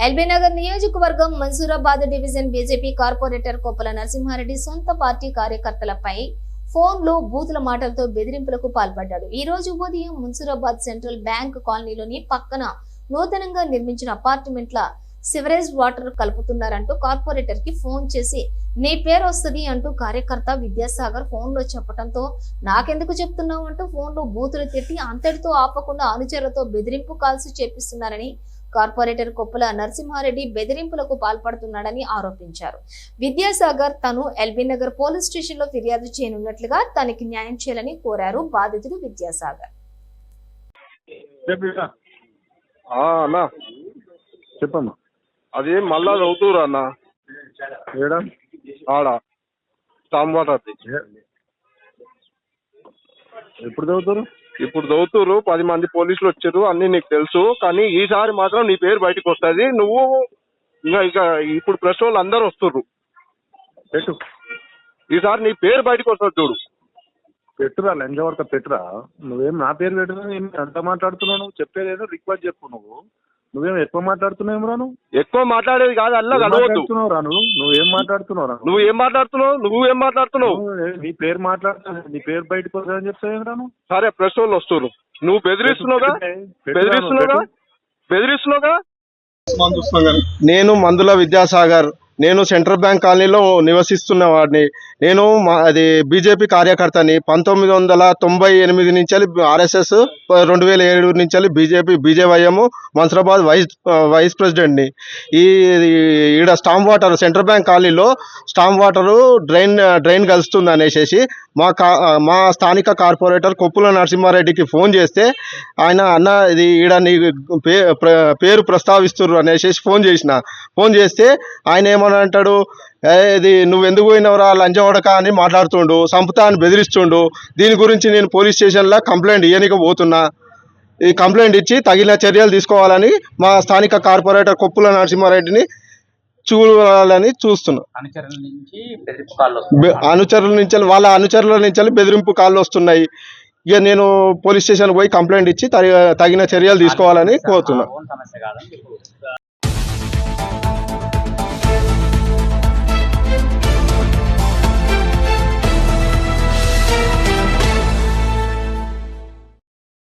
ఎల్బీనగర్ నియోజకవర్గం Mansoorabad division BJP corporator Koppula Narasimha Reddy సొంత party కార్యకర్తలపై ఫోన్లో బూతుల మాటలతో బెదిరింపులకు పాల్పడ్డాడు. ఈ రోజు ఉదయం మన్సూరాబాద్ సెంట్రల్ బ్యాంక్ కాలనీలోని పక్కన నూతనంగా నిర్మించిన అపార్ట్మెంట్ల సివరేజ్ వాటర్ కలుపుతున్నారంటూ కార్పొరేటర్ కి ఫోన్ చేసి నీ పేరు వస్తుంది అంటూ కార్యకర్త విద్యాసాగర్ ఫోన్ లో చెప్పడంతో నాకెందుకు చెప్తున్నావు అంటూ ఫోన్ లో బూతులు తిట్టి అంతటితో ఆపకుండా అనుచరులతో బెదిరింపు కాల్స్ చేపిస్తున్నారని కార్పొరేటర్ కొప్పుల నరసింహారెడ్డి బెదిరింపులకు పాల్పడుతున్నాడని ఆరోపించారు. విద్యాసాగర్ తను ఎల్బీనగర్ పోలీస్ స్టేషన్ లో ఫిర్యాదు చేయనున్నట్లుగా తనకి న్యాయం చేయాలని కోరారు బాధితుడు విద్యాసాగర్. చెప్పమ్మా. అది మళ్ళా చదువుతురా అన్న ఏడా ఆడ స్టామ్ వాటర్ ఎప్పుడు చదువుతారు? ఇప్పుడు చదువుతురు 10 మంది పోలీసులు వచ్చారు, అన్ని నీకు తెలుసు. కానీ ఈసారి మాత్రం నీ పేరు బయటకు వస్తుంది. నువ్వు ఇక ఇప్పుడు ప్రెస్ వాళ్ళు అందరు వస్తుర్రు. పెట్టు, ఈసారి నీ పేరు బయటకు వస్తుంది చూడు. పెట్టురా, లంచ్ వరక పెట్టురా. నువ్వేం నా పేరు పెట్టురా? ఎంత మాట్లాడుతున్నావు? నువ్వు చెప్పేదేదో రిక్వెస్ట్ చెప్పు. నువ్వేం ఎక్కువ మాట్లాడుతున్నావు రా? నువ్వు ఎక్కువ మాట్లాడేది కాదు, అల్లా కలవద్దు. రా నువ్వేం మాట్లాడుతున్నావు? నువ్వేం మాట్లాడుతున్నావు? నీ పేరు మాట్లాడుతున్నా, నీ పేరు బయటకు వస్తుందని చెప్తావు రా నువ్వు. సరే, ప్రెస్ వాళ్ళు వస్తుర్రు. నువ్వు బెదిరిస్తున్నావుగా. నేను మందుల విద్యాసాగర్, నేను సెంట్రల్ బ్యాంక్ కాలనీలో నివసిస్తున్న వాడిని. నేను అది బీజేపీ కార్యకర్తని. 1998 నుంచి ఆర్ఎస్ఎస్, 2007 నుంచి బీజేవైఎం మన్సూరాబాద్ వైస్ ప్రెసిడెంట్ని. ఈడ స్టామ్ వాటర్ సెంట్రల్ బ్యాంక్ కాలనీలో స్టామ్ వాటరు డ్రైన్ కలుస్తుంది అనేసి మా స్థానిక కార్పొరేటర్ కొప్పుల నరసింహారెడ్డికి ఫోన్ చేస్తే ఆయన అన్న ఇది ఈడ నీ పేరు ప్రస్తావిస్తుర్రు అనేసి ఫోన్ చేస్తే ఆయన ఏమని అంటాడు, ఇది నువ్వు ఎందుకు పోయినవరా లంచవడక అని మాట్లాడుతుండు, సంపుతా అని బెదిరిస్తుండు. దీని గురించి నేను పోలీస్ స్టేషన్లో కంప్లైంట్ ఇవ్వనికి పోతున్నా. ఈ కంప్లైంట్ ఇచ్చి తగిన చర్యలు తీసుకోవాలని మా స్థానిక కార్పొరేటర్ కొప్పుల నరసింహారెడ్డిని చూడాలని చూస్తున్నా. వాళ్ళ అనుచరుల నుంచి బెదిరింపు కాళ్ళు వస్తున్నాయి. ఇక నేను పోలీస్ స్టేషన్ పోయి కంప్లైంట్ ఇచ్చి తగిన చర్యలు తీసుకోవాలని కోరుతున్నా.